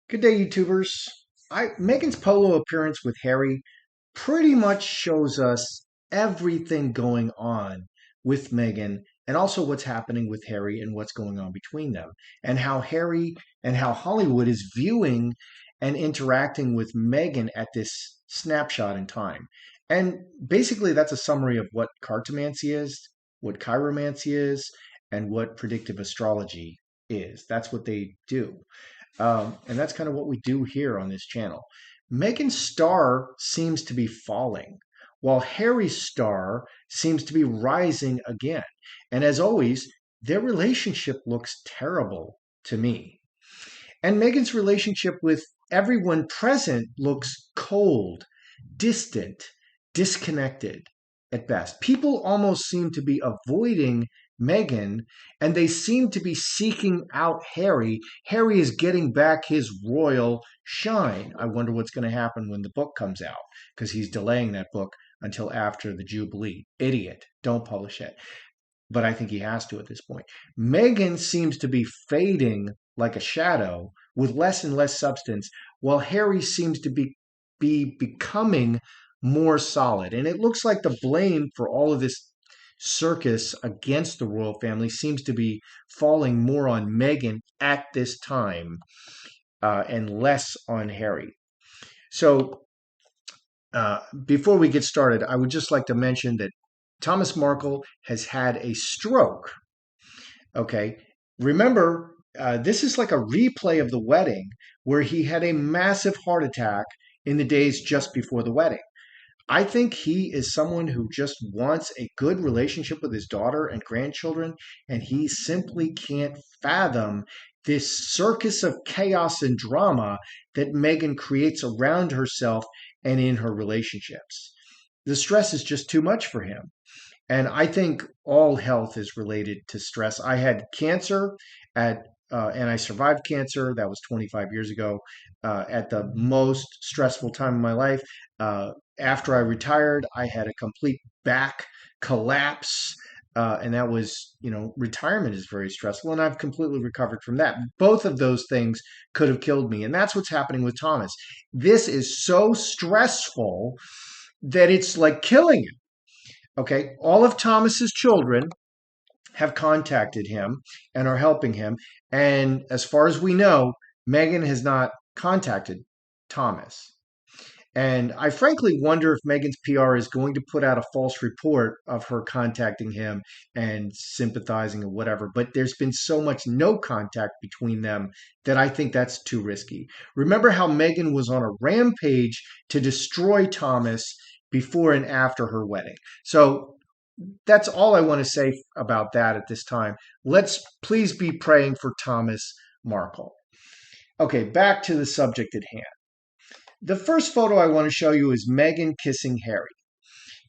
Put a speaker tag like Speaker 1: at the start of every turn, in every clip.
Speaker 1: Good day, YouTubers. Meghan's Polo appearance with Harry pretty much shows us everything going on with Meghan and also what's happening with Harry and what's going on between them, and how Harry and how Hollywood is viewing and interacting with Meghan at this snapshot in time. And basically, that's a summary of what cartomancy is, what chiromancy is, and what predictive astrology is. That's what they do. And that's kind of what we do here on this channel. Meghan's star seems to be falling, while Harry's star seems to be rising again. And as always, their relationship looks terrible to me. And Meghan's relationship with everyone present looks cold, distant, disconnected at best. People almost seem to be avoiding Meghan, and they seem to be seeking out Harry. Harry is getting back his royal shine. I wonder what's going to happen when the book comes out, because he's delaying that book until after the Jubilee. Idiot. Don't publish it. But I think he has to at this point. Meghan seems to be fading like a shadow with less and less substance, while Harry seems to be becoming more solid. And it looks like the blame for all of this circus against the royal family seems to be falling more on Meghan at this time and less on Harry. So before we get started, I would just like to mention that Thomas Markle has had a stroke. Okay, remember, this is like a replay of the wedding where he had a massive heart attack in the days just before the wedding. I think he is someone who just wants a good relationship with his daughter and grandchildren, and he simply can't fathom this circus of chaos and drama that Meghan creates around herself and in her relationships. The stress is just too much for him. And I think all health is related to stress. I had cancer and I survived cancer. That was 25 years ago, at the most stressful time of my life. After I retired, I had a complete back collapse. And that was, retirement is very stressful. And I've completely recovered from that. Both of those things could have killed me. And that's what's happening with Thomas. This is so stressful that it's like killing him. Okay. All of Thomas's children have contacted him and are helping him. And as far as we know, Meghan has not contacted Thomas. And I frankly wonder if Meghan's PR is going to put out a false report of her contacting him and sympathizing or whatever. But there's been so much no contact between them that I think that's too risky. Remember how Meghan was on a rampage to destroy Thomas before and after her wedding. So that's all I want to say about that at this time. Let's please be praying for Thomas Markle. Okay, back to the subject at hand. The first photo I want to show you is Meghan kissing Harry.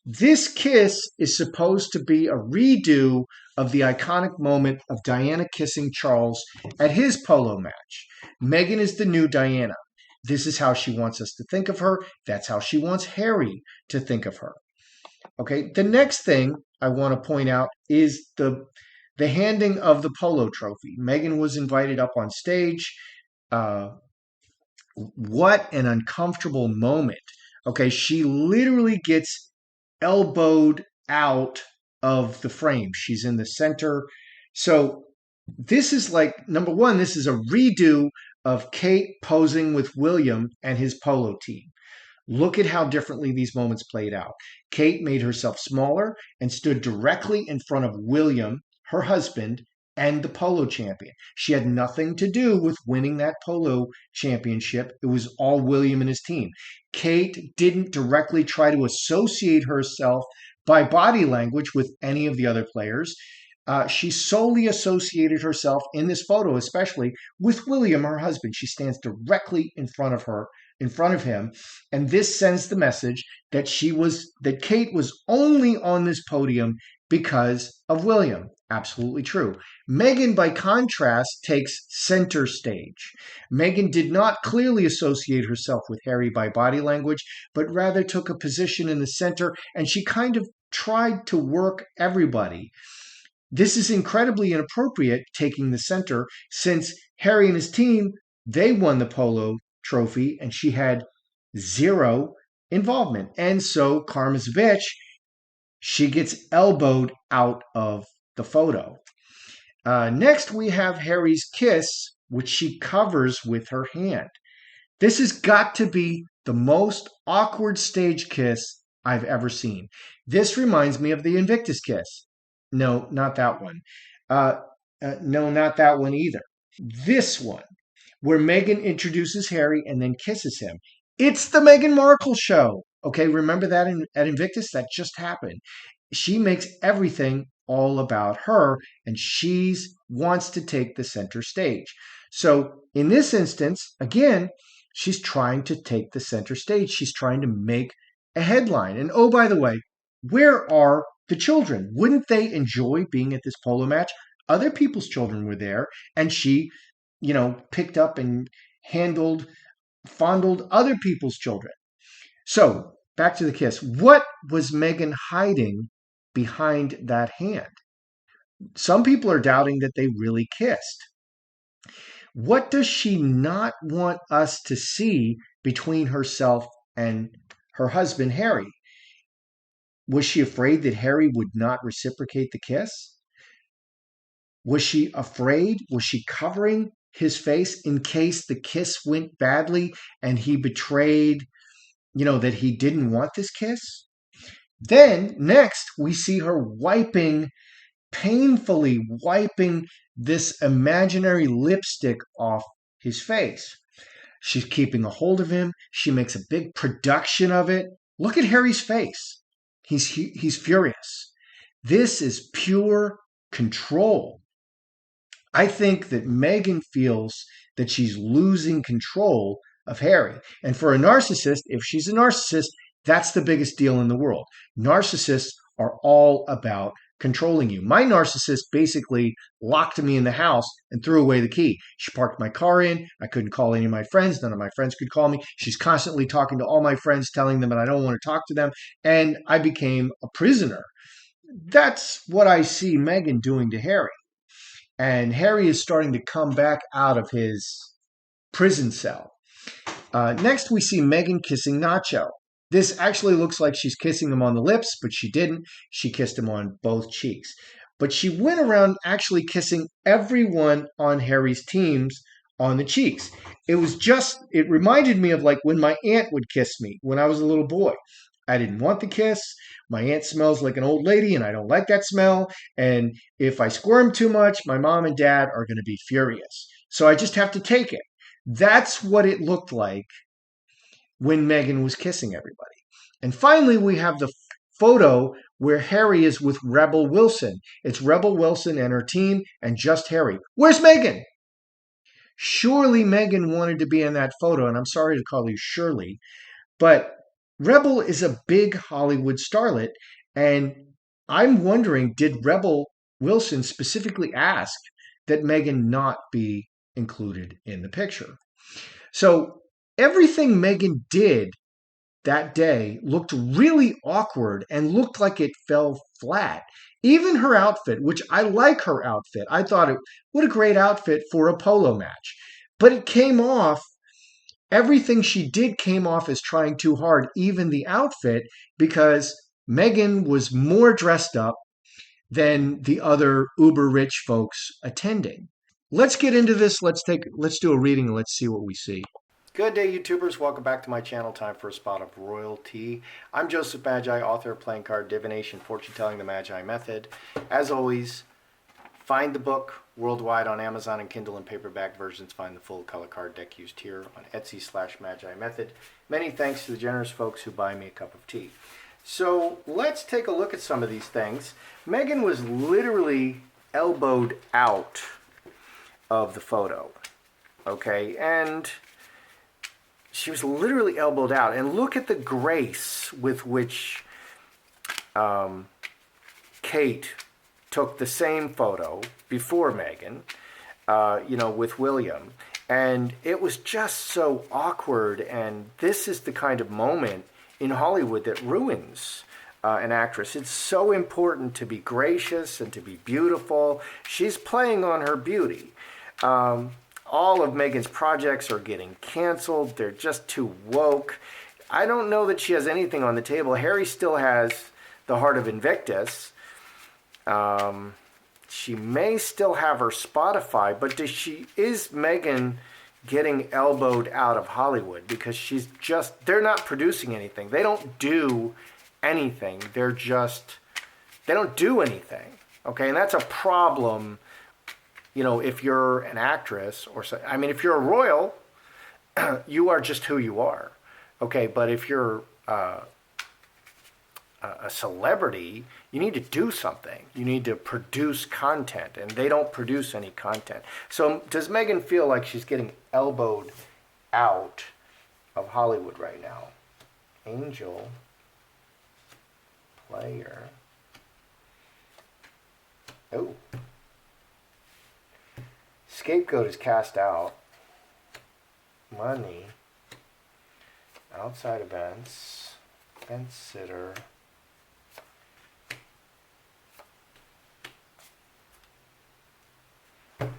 Speaker 1: This kiss is supposed to be a redo of the iconic moment of Diana kissing Charles at his polo match. Meghan is the new Diana. This is how she wants us to think of her. That's how she wants Harry to think of her. Okay, the next thing I want to point out is the handing of the polo trophy. Meghan was invited up on stage. What an uncomfortable moment. Okay, she literally gets elbowed out of the frame. She's in the center. So this is like, number one, this is a redo of Kate posing with William and his polo team. Look at how differently these moments played out. Kate made herself smaller and stood directly in front of William, her husband, and the polo champion. She had nothing to do with winning that polo championship. It was all William and his team. Kate didn't directly try to associate herself by body language with any of the other players. She solely associated herself in this photo, especially with William, her husband. She stands directly in front of him, and this sends the message that Kate was only on this podium because of William. Absolutely true. Meghan, by contrast, takes center stage. Meghan did not clearly associate herself with Harry by body language, but rather took a position in the center, and she kind of tried to work everybody. This is incredibly inappropriate, taking the center, since Harry and his team They won the Polo trophy, and she had zero involvement. And so karma's a bitch. She gets elbowed out of the photo. Next, we have Harry's kiss, which she covers with her hand. This has got to be the most awkward stage kiss I've ever seen. This reminds me of the Invictus kiss. No, not that one. No, not that one either. This one, where Meghan introduces Harry and then kisses him. It's the Meghan Markle show. Okay, remember that at Invictus? That just happened. She makes everything all about her, and she wants to take the center stage. So in this instance, again, she's trying to take the center stage. She's trying to make a headline. And oh, by the way, where are the children? Wouldn't they enjoy being at this polo match? Other people's children were there, and she, picked up and fondled other people's children. So back to the kiss. What was Meghan hiding behind that hand? Some people are doubting that they really kissed. What does she not want us to see between herself and her husband, Harry? Was she afraid that Harry would not reciprocate the kiss? Was she afraid? Was she covering his face in case the kiss went badly and he betrayed, that he didn't want this kiss? Then next, we see her painfully wiping this imaginary lipstick off his face. She's keeping a hold of him. She makes a big production of it. Look at Harry's face. He's furious. This is pure control. I think that Meghan feels that she's losing control of Harry. And for a narcissist, if she's a narcissist, that's the biggest deal in the world. Narcissists are all about controlling you. My narcissist basically locked me in the house and threw away the key. She parked my car in. I couldn't call any of my friends. None of my friends could call me. She's constantly talking to all my friends, telling them that I don't want to talk to them. And I became a prisoner. That's what I see Meghan doing to Harry. And Harry is starting to come back out of his prison cell. Next, we see Meghan kissing Nacho. This actually looks like she's kissing him on the lips, but she didn't. She kissed him on both cheeks. But she went around actually kissing everyone on Harry's teams on the cheeks. It reminded me of like when my aunt would kiss me when I was a little boy. I didn't want the kiss. My aunt smells like an old lady, and I don't like that smell. And if I squirm too much, my mom and dad are going to be furious. So I just have to take it. That's what it looked like when Meghan was kissing everybody. And finally, we have the photo where Harry is with Rebel Wilson. It's Rebel Wilson and her team and just Harry. Where's Meghan? Surely Meghan wanted to be in that photo, and I'm sorry to call you Shirley, but Rebel is a big Hollywood starlet, and I'm wondering, did Rebel Wilson specifically ask that Meghan not be included in the picture? So everything Meghan did that day looked really awkward and looked like it fell flat. Even her outfit, which I like her outfit. I thought what a great outfit for a polo match. But it came off, everything she did came off as trying too hard, even the outfit, because Meghan was more dressed up than the other uber rich folks attending. Let's get into this. Let's do a reading and let's see what we see. Good day, YouTubers. Welcome back to my channel. Time for a spot of royalty. I'm Joseph Magi, author of playing card Divination, Fortune Telling the Magi Method. As always, find the book worldwide on Amazon and Kindle and paperback versions. Find the full color card deck used here on Etsy/Magi Method. Many thanks to the generous folks who buy me a cup of tea. So let's take a look at some of these things. Meghan was literally elbowed out of the photo. Okay, and she was literally elbowed out. And look at the grace with which Kate took the same photo before Meghan, with William. And it was just so awkward. And this is the kind of moment in Hollywood that ruins an actress. It's so important to be gracious and to be beautiful. She's playing on her beauty.
Speaker 2: all of Meghan's projects are getting canceled. They're just too woke. I don't know that she has anything on the table. Harry still has the Heart of Invictus. She may still have her Spotify, but is Meghan getting elbowed out of Hollywood? Because they're not producing anything. They don't do anything. They don't do anything. Okay, and that's a problem, if you're an actress if you're a royal, you are just who you are. Okay, but if you're a celebrity, you need to do something. You need to produce content, and they don't produce any content. So does Meghan feel like she's getting elbowed out of Hollywood right now? Angel, player. Oh. Scapegoat is cast out. Money. Outside events. Fence sitter.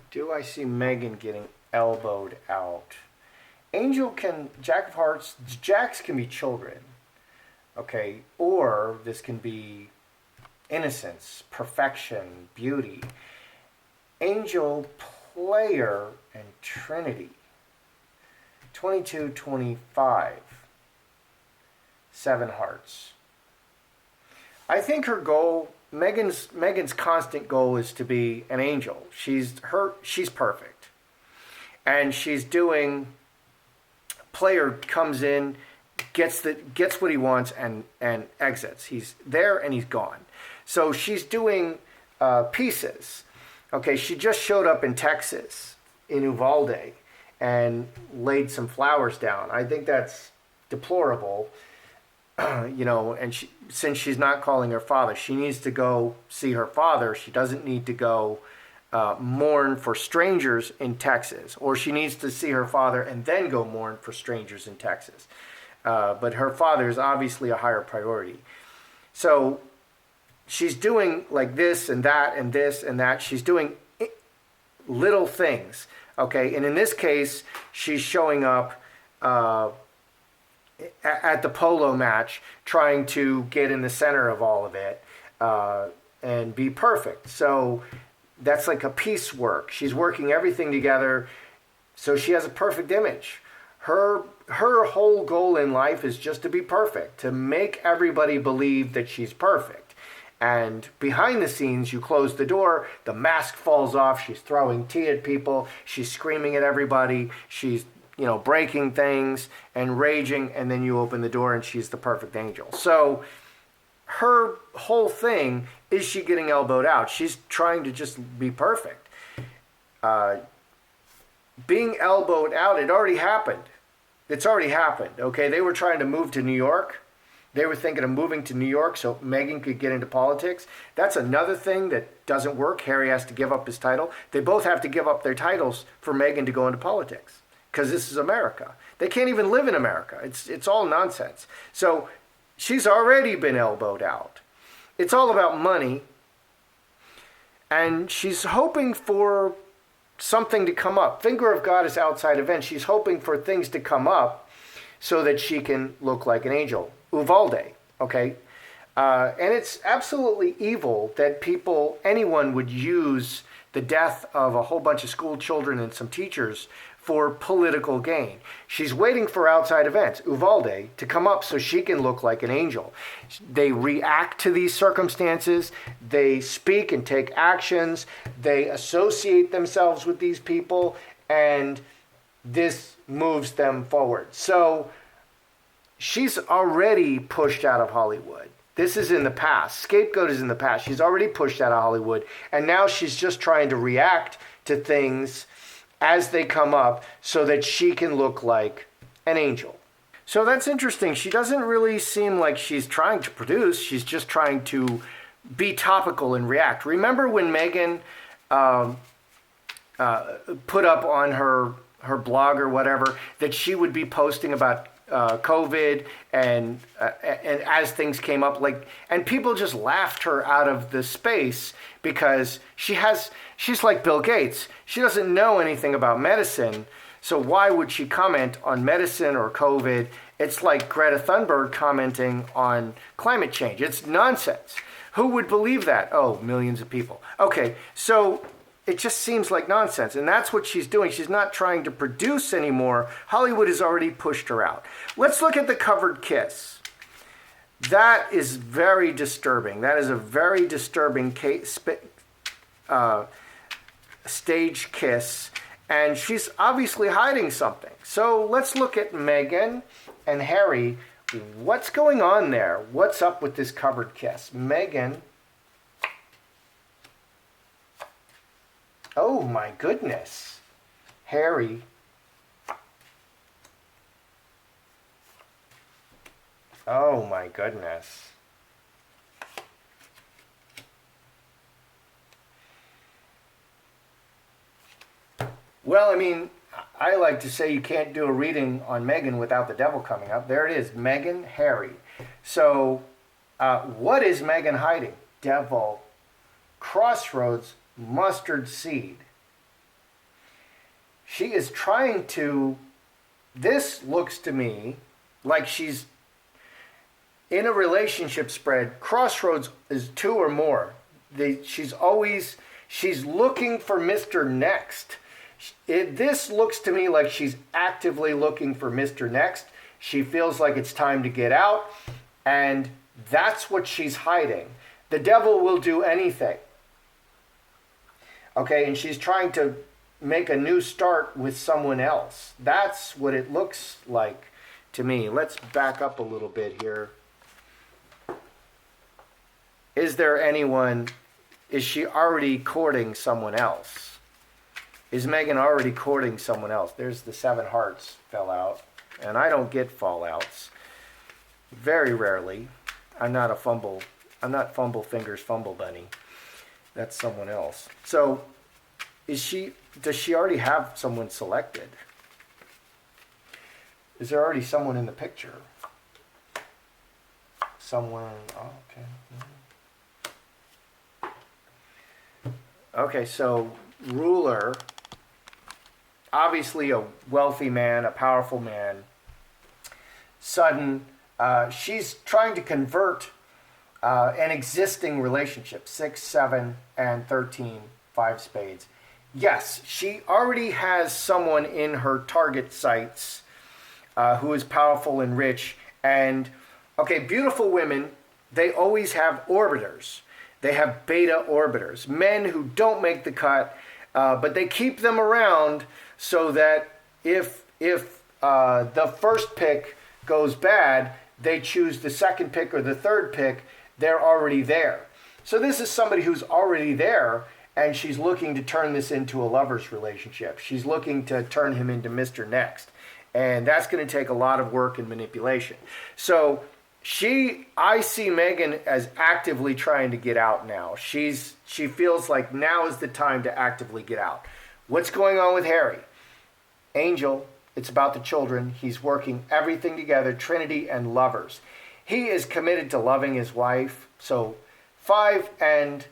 Speaker 2: Do I see Meghan getting elbowed out? Jack of Hearts, Jacks can be children. Okay, or this can be innocence, perfection, beauty. Angel, player, and Trinity. 22, 25. 7 hearts. I think her goal, Meghan's constant goal is to be an angel. She's perfect. And she's doing, player comes in, gets what he wants and exits. He's there and he's gone. So she's doing pieces. Okay, she just showed up in Texas, in Uvalde, and laid some flowers down. I think that's deplorable. And since she's not calling her father, she needs to go see her father. She doesn't need to go mourn for strangers in Texas, or she needs to see her father and then go mourn for strangers in Texas. But her father is obviously a higher priority. So she's doing like this and that and this and that. She's doing little things, okay? And in this case, she's showing up at the polo match, trying to get in the center of all of it and be perfect. So that's like a piecework. She's working everything together so she has a perfect image. Her whole goal in life is just to be perfect, to make everybody believe that she's perfect. And behind the scenes, you close the door, the mask falls off, she's throwing tea at people, she's screaming at everybody, she's breaking things and raging, and then you open the door and she's the perfect angel. So her whole thing is she getting elbowed out. She's trying to just be perfect. Being elbowed out, it already happened. It's already happened, okay? They were trying to move to New York. They were thinking of moving to New York so Meghan could get into politics. That's another thing that doesn't work. Harry has to give up his title. They both have to give up their titles for Meghan to go into politics, because this is America. They can't even live in America. It's all nonsense. So she's already been elbowed out. It's all about money. And she's hoping for something to come up. Finger of God is outside event. She's hoping for things to come up so that she can look like an angel. Uvalde, okay? And it's absolutely evil that anyone would use the death of a whole bunch of school children and some teachers for political gain. She's waiting for outside events, Uvalde, to come up so she can look like an angel. They react to these circumstances. They speak and take actions. They associate themselves with these people, and this moves them forward. So she's already pushed out of Hollywood. This is in the past. Scapegoat is in the past. She's already pushed out of Hollywood, and now she's just trying to react to things as they come up so that she can look like an angel. So that's interesting. She doesn't really seem like she's trying to produce. She's just trying to be topical and react. Remember when Meghan put up on her blog or whatever that she would be posting about COVID and as things came up, and people just laughed her out of the space because she's like Bill Gates. She doesn't know anything about medicine. So why would she comment on medicine or COVID? It's like Greta Thunberg commenting on climate change. It's nonsense. Who would believe that? Oh, millions of people. Okay, so it just seems like nonsense. And that's what she's doing. She's not trying to produce anymore. Hollywood has already pushed her out. Let's look at the covered kiss. That is very disturbing. That is a very disturbing stage kiss. And she's obviously hiding something. So let's look at Meghan and Harry. What's going on there? What's up with this covered kiss? Meghan. Oh my goodness. Harry. Oh my goodness. Well, I mean, I like to say you can't do a reading on Meghan without the devil coming up. There it is, Meghan, Harry. So, what is Meghan hiding? Devil, crossroads, mustard seed. She is trying to, this looks to me like she's in a relationship spread. Crossroads is two or more. She's looking for Mr. Next. This looks to me like she's actively looking for Mr. Next. She feels like it's time to get out, and that's what she's hiding. The devil will do anything. Okay, and she's trying to make a new start with someone else. That's what it looks like to me. Let's back up a little bit here. Is there anyone, is she already courting someone else? Is Meghan already courting someone else? There's the 7 hearts fell out. And I don't get fallouts. Very rarely. I'm not fumble fingers fumble bunny. That's someone else. So does she already have someone selected? Is there already someone in the picture? Someone, oh, okay. Okay, so ruler, obviously a wealthy man, a powerful man. Sudden, she's trying to convert an existing relationship, 6, 7, and 13, 5 spades. Yes, she already has someone in her target sights who is powerful and rich. And, okay, beautiful women, they always have orbiters. They have beta orbiters, men who don't make the cut, but they keep them around so that if the first pick goes bad, they choose the second pick or the third pick, they're already there. So this is somebody who's already there, and she's looking to turn this into a lover's relationship. She's looking to turn him into Mr. Next. And that's going to take a lot of work and manipulation. So I see Meghan as actively trying to get out now. She feels like now is the time to actively get out. What's going on with Harry? Angel, it's about the children. He's working everything together, Trinity and lovers. He is committed to loving his wife. So 5 and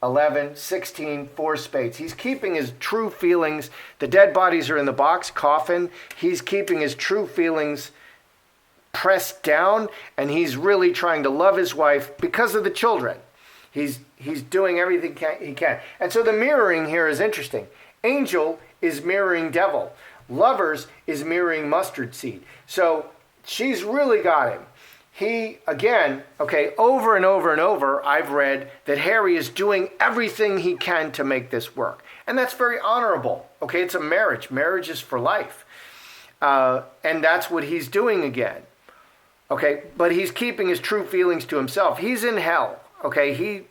Speaker 2: 11, 16, 4 spades. He's keeping his true feelings. The dead bodies are in the box, coffin. He's keeping his true feelings pressed down, and he's really trying to love his wife because of the children. He's doing everything he can. And so the mirroring here is interesting. Angel is mirroring devil. Lovers is mirroring mustard seed. So she's really got him. He, again, okay, over and over and over, I've read that Harry is doing everything he can to make this work. And that's very honorable. Okay, it's a marriage. Marriage is for life. And that's what he's doing again. Okay, but he's keeping his true feelings to himself. He's in hell. Okay,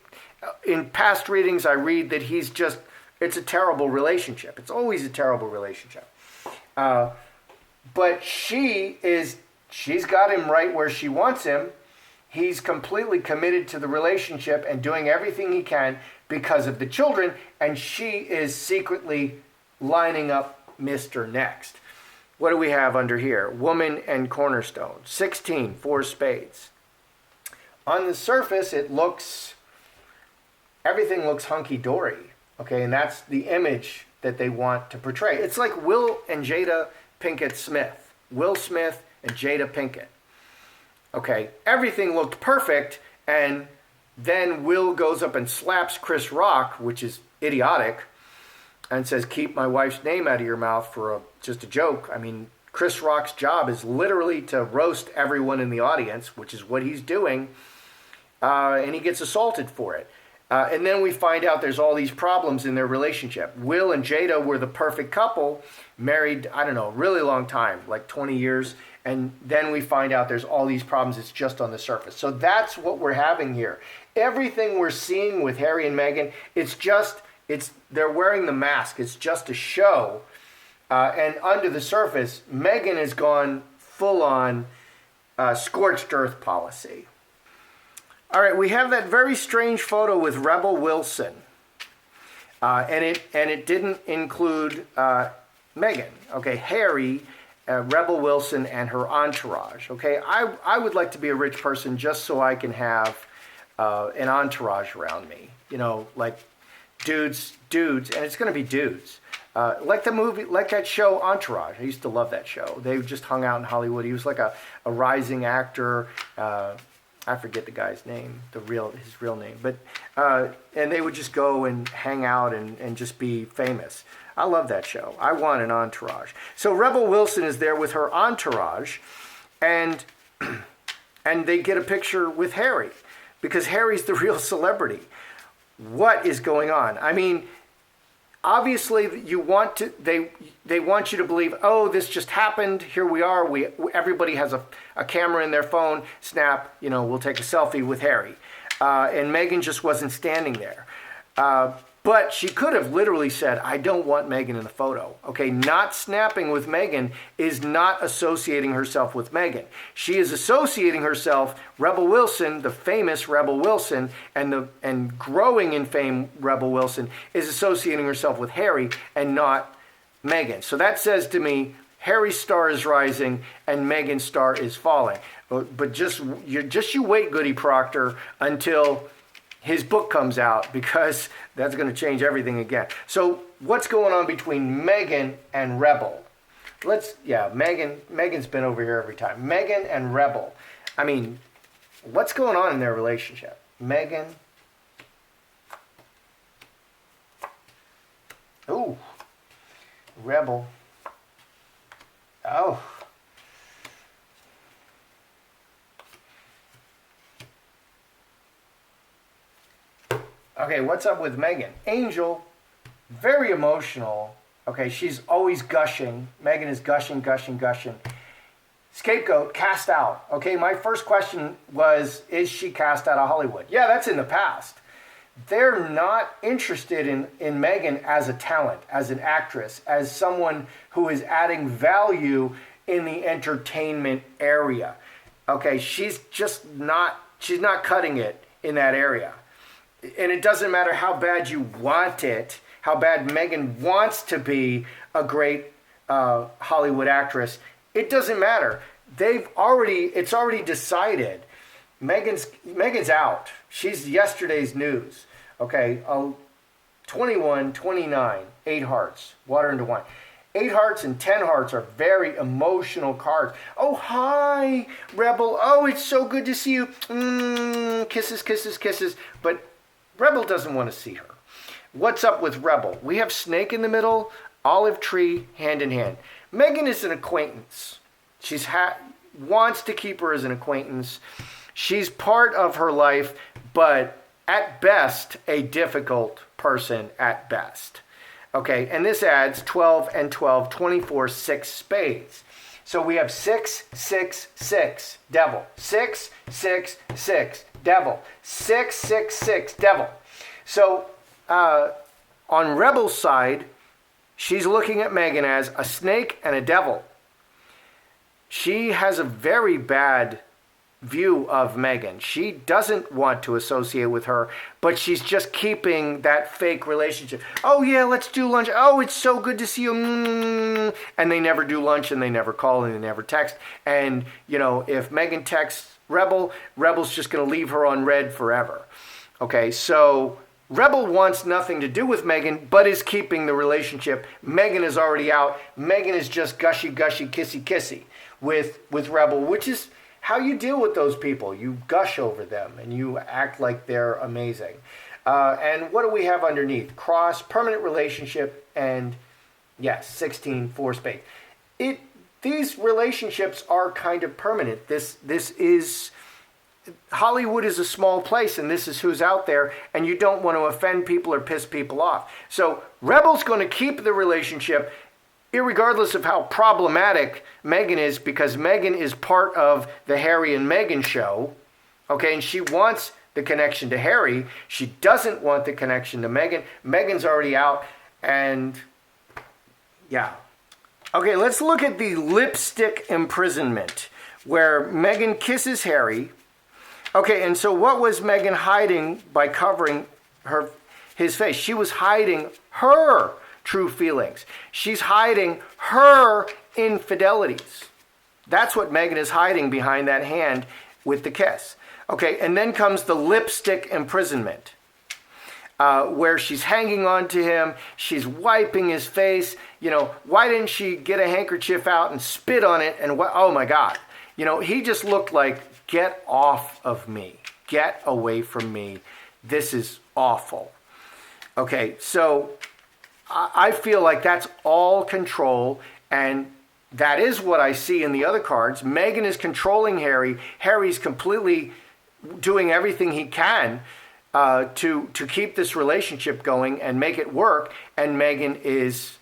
Speaker 2: in past readings I read that it's a terrible relationship. It's always a terrible relationship. But she's got him right where she wants him. He's completely committed to the relationship and doing everything he can because of the children, and she is secretly lining up Mr. Next. What do we have under here? Woman and cornerstone. 16, 4 spades. On the surface, everything looks hunky-dory. Okay, and that's the image that they want to portray. It's like Will and Jada Pinkett Smith. Will Smith and Jada Pinkett. Okay, everything looked perfect, and then Will goes up and slaps Chris Rock, which is idiotic, and says, keep my wife's name out of your mouth for just a joke. I mean, Chris Rock's job is literally to roast everyone in the audience, which is what he's doing, and he gets assaulted for it. And then we find out there's all these problems in their relationship. Will and Jada were the perfect couple, married, I don't know, a really long time, like 20 years. And then we find out there's all these problems. It's just on the surface. So that's what we're having here. Everything we're seeing with Harry and Meghan, they're wearing the mask. It's just a show. And under the surface, Meghan has gone full on scorched earth policy. All right, we have that very strange photo with Rebel Wilson, and it didn't include Meghan. Okay, Harry, Rebel Wilson, and her entourage. Okay, I would like to be a rich person just so I can have an entourage around me. You know, like dudes, and it's going to be dudes. Like the movie, like that show Entourage. I used to love that show. They just hung out in Hollywood. He was like a rising actor. I forget the guy's name, his real name, but and they would just go and hang out and just be famous. I love that show. I want an entourage. So Rebel Wilson is there with her entourage, and they get a picture with Harry because Harry's the real celebrity. What is going on? I mean, obviously they want you to believe, oh, this just happened, here we are, everybody has a camera in their phone, snap, we'll take a selfie with Harry. And Meghan just wasn't standing there. But she could have literally said, I don't want Meghan in the photo. Okay, not snapping with Meghan is not associating herself with Meghan. She is associating herself, Rebel Wilson, the famous Rebel Wilson, and growing in fame Rebel Wilson, is associating herself with Harry and not Meghan. So that says to me, Harry's star is rising and Meghan's star is falling. But just you wait, Goody Proctor, until his book comes out, because that's going to change everything again. So what's going on between Meghan and Rebel? Meghan's been over here every time. Meghan and Rebel. I mean, what's going on in their relationship? Meghan. Ooh. Rebel. Oh. Okay, what's up with Meghan? Angel, very emotional. Okay, she's always gushing. Meghan is gushing. Scapegoat, cast out. Okay, my first question was, is she cast out of Hollywood? Yeah, that's in the past. They're not interested in Meghan as a talent, as an actress, as someone who is adding value in the entertainment area. Okay, she's not cutting it in that area. And it doesn't matter how bad you want it, how bad Meghan wants to be a great Hollywood actress. It doesn't matter. It's already decided. Meghan's out. She's yesterday's news. Okay, 21, 29, 8 hearts, water into wine. 8 hearts and 10 hearts are very emotional cards. Oh, hi, Rebel. Oh, it's so good to see you. Kisses, kisses, kisses. But Rebel doesn't want to see her. What's up with Rebel? We have snake in the middle, olive tree, hand in hand. Meghan is an acquaintance. She's wants to keep her as an acquaintance. She's part of her life, but at best, a difficult person at best. Okay, and this adds 12 and 12, 24, 6 spades. So we have 6, 6, 6, devil. 6, 6, 6, devil. 6, 6, 6, devil. So on Rebel's side, she's looking at Meghan as a snake and a devil. She has a very bad view of Meghan. She doesn't want to associate with her, but she's just keeping that fake relationship. Oh yeah, let's do lunch. Oh, it's so good to see you. And they never do lunch, and they never call, and they never text. And if Meghan texts Rebel, Rebel's just going to leave her on red forever. Okay, so Rebel wants nothing to do with Meghan, but is keeping the relationship. Meghan is already out. Meghan is just gushy, gushy, kissy, kissy with Rebel, which is how you deal with those people. You gush over them and you act like they're amazing. And what do we have underneath? Cross, permanent relationship, and yes, 16, 4 spades. These relationships are kind of permanent. This is Hollywood is a small place, and this is who's out there, and you don't want to offend people or piss people off. So Rebel's going to keep the relationship irregardless of how problematic Meghan is, because Meghan is part of the Harry and Meghan show, okay, and she wants the connection to Harry. She doesn't want the connection to Meghan. Meghan's already out, and yeah. Okay, let's look at the lipstick imprisonment, where Meghan kisses Harry. Okay, and so what was Meghan hiding by covering his face? She was hiding her true feelings. She's hiding her infidelities. That's what Meghan is hiding behind that hand with the kiss. Okay, and then comes the lipstick imprisonment, where she's hanging on to him. She's wiping his face. Why didn't she get a handkerchief out and spit on it? And oh my God. He just looked like, get off of me. Get away from me. This is awful. Okay, so I feel like that's all control, and that is what I see in the other cards. Meghan is controlling Harry. Harry's completely doing everything he can to keep this relationship going and make it work, and Meghan is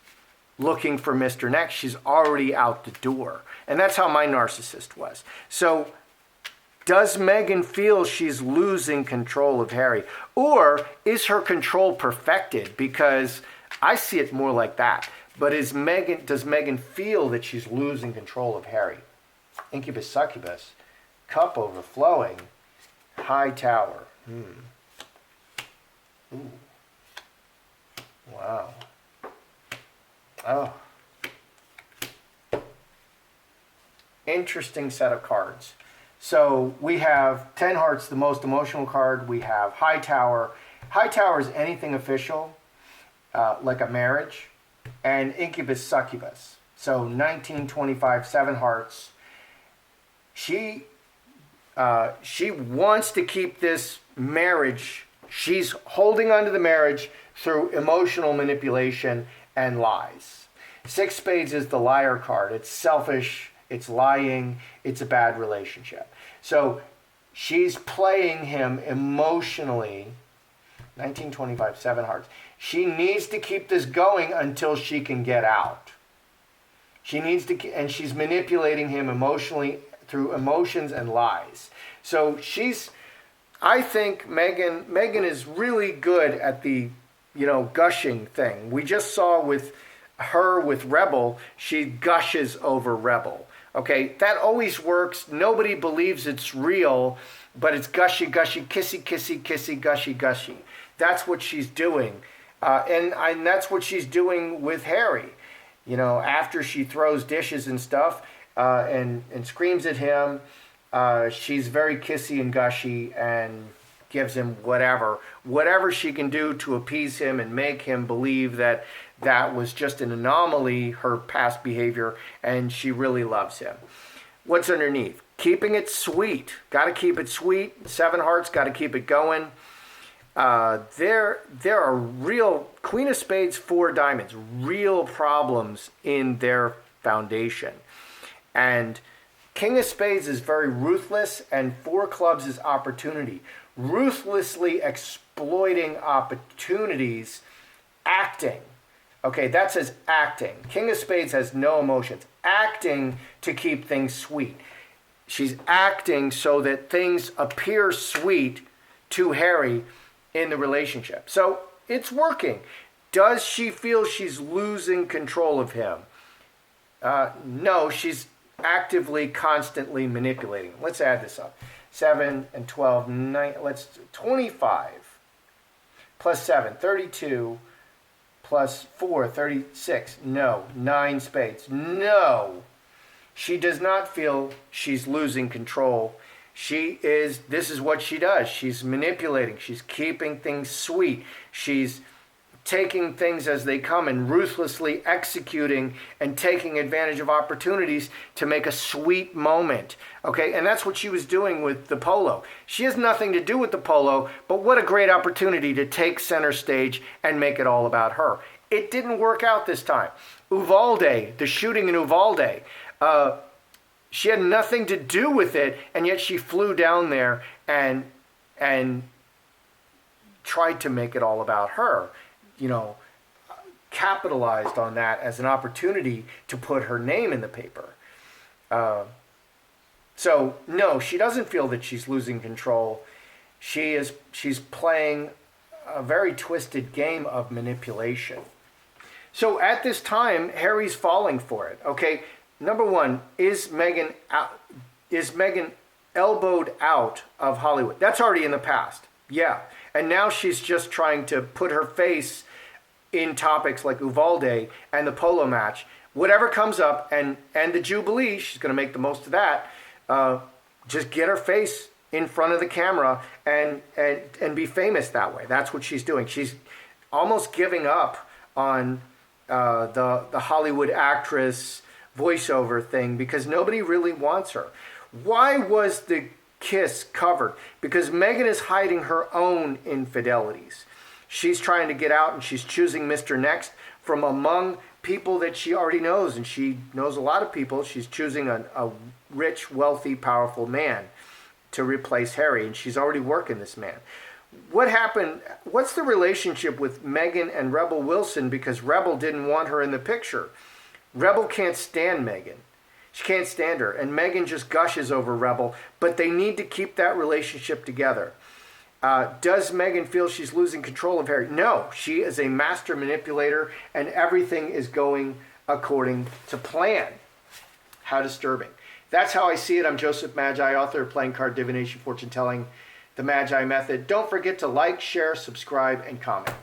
Speaker 2: looking for Mr. Next. She's already out the door, and that's how my narcissist was. So does Meghan feel she's losing control of Harry, or is her control perfected? Because I see it more like that. But does Meghan feel that she's losing control of Harry? Incubus, succubus, cup overflowing, high tower. Ooh. Wow. Oh. Interesting set of cards. So we have 10 hearts, the most emotional card. We have high tower. High tower is anything official, like a marriage, and incubus, succubus. So 19, 25, 7 hearts. She wants to keep this marriage. She's holding on to the marriage through emotional manipulation and lies. 6 spades is the liar card. It's selfish, it's lying, it's a bad relationship. So she's playing him emotionally. 19, 25, 7 hearts. She needs to keep this going until she can get out. She needs to, and she's manipulating him emotionally through emotions and lies. So I think Meghan is really good at the, gushing thing. We just saw with her with Rebel, she gushes over Rebel. Okay, that always works. Nobody believes it's real, but it's gushy, gushy, kissy, kissy, kissy, gushy, gushy. That's what she's doing. And that's what she's doing with Harry. After she throws dishes and stuff and screams at him, she's very kissy and gushy and gives him whatever she can do to appease him and make him believe that was just an anomaly, her past behavior, and she really loves him. What's underneath? Keeping it sweet. Got to keep it sweet. 7 hearts, got to keep it going. There are real, Queen of Spades, 4 diamonds, real problems in their foundation. And King of Spades is very ruthless, and 4 clubs is opportunity. Ruthlessly exploiting opportunities, acting. Okay, that says acting. King of Spades has no emotions. Acting to keep things sweet. She's acting so that things appear sweet to Harry in the relationship. So it's working. Does she feel she's losing control of him? No, she's actively, constantly manipulating. Let's add this up. 7 and 12, 9, let's 25 plus 7, 32 plus 4, 36. No. 9 spades. No. She does not feel she's losing control. This is what she does. She's manipulating. She's keeping things sweet. She's taking things as they come and ruthlessly executing and taking advantage of opportunities to make a sweet moment. Okay, and that's what she was doing with the polo. She has nothing to do with the polo, but what a great opportunity to take center stage and make it all about her. It didn't work out this time. Uvalde, the shooting in Uvalde, she had nothing to do with it, and yet she flew down there and tried to make it all about her. Capitalized on that as an opportunity to put her name in the paper. So no, she doesn't feel that she's losing control. She's playing a very twisted game of manipulation. So at this time, Harry's falling for it. Okay, number one, is Meghan elbowed out of Hollywood? That's already in the past. Yeah, and now she's just trying to put her face in topics like Uvalde and the polo match. Whatever comes up, and the Jubilee, she's going to make the most of that. Just get her face in front of the camera and be famous that way. That's what she's doing. She's almost giving up on the Hollywood actress voiceover thing because nobody really wants her. Why was the kiss covered? Because Meghan is hiding her own infidelities. She's trying to get out, and she's choosing Mr. Next from among people that she already knows, and she knows a lot of people. She's choosing a rich, wealthy, powerful man to replace Harry, and she's already working this man. What happened? What's the relationship with Meghan and Rebel Wilson? Because Rebel didn't want her in the picture. Rebel can't stand Meghan. She can't stand her, and Meghan just gushes over Rebel, but they need to keep that relationship together. Does Meghan feel she's losing control of Harry? No, she is a master manipulator, and everything is going according to plan. How disturbing. That's how I see it. I'm Joseph Magi, author of Playing Card Divination, Fortune Telling, the Magi Method. Don't forget to like, share, subscribe, and comment.